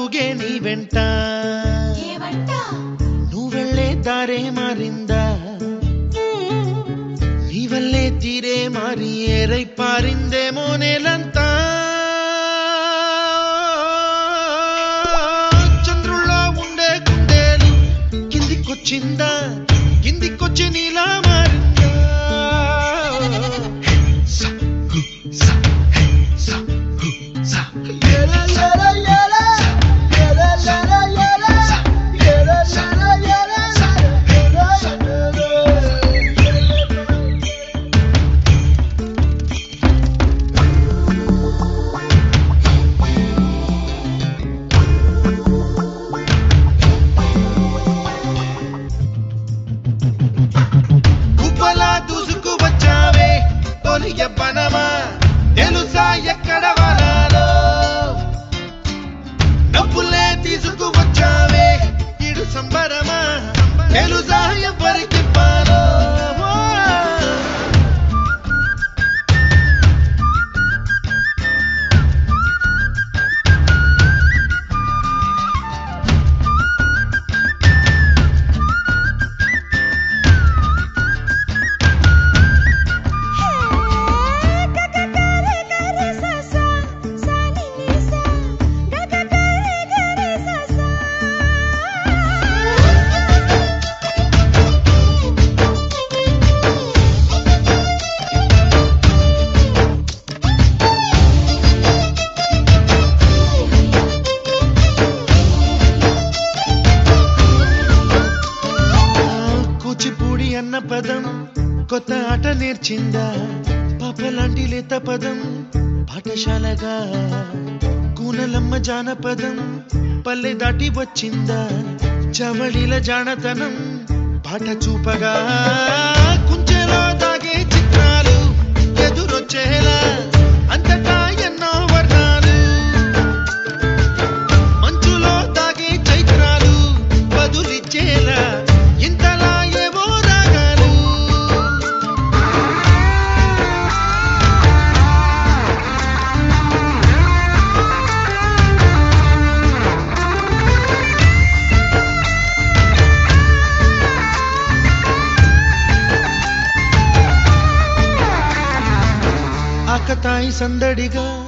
తూగే నీ వెంట నువ్వెళ్ళే దారే మారిందా నీ వల్లే తీరే మారి ఏరై పారిందేమో నేలంతా చంద్రుల్లో ఉండే గుండెలు కిందికొచ్చిందా కిందికొచ్చి నీలా మారిందా యవ్వనమా తెలుసా ఎక్కడ వనాలో డబ్బులే తీసుకువచ్చావే ఇడు సంబరమా తెలుసా ఎవరికి పాలో అన్న పదం కొత్త ఆట నేర్చిందా పాపలాంటి లేత పదం పాఠశాలగా కూనలమ్మ జానపదం పల్లె దాటి వచ్చిందా చవళిల జానతనం పాట చూపగా కుంచెలో దాగే చిత్రాలు ఎదురొచ్చేలా అంతటా ఎన్నో వర్ణాలు మంచులో దాగే చైత్రాలు బదులిచ్చేలా ఇంతలా ఆకతాయి సందడిగా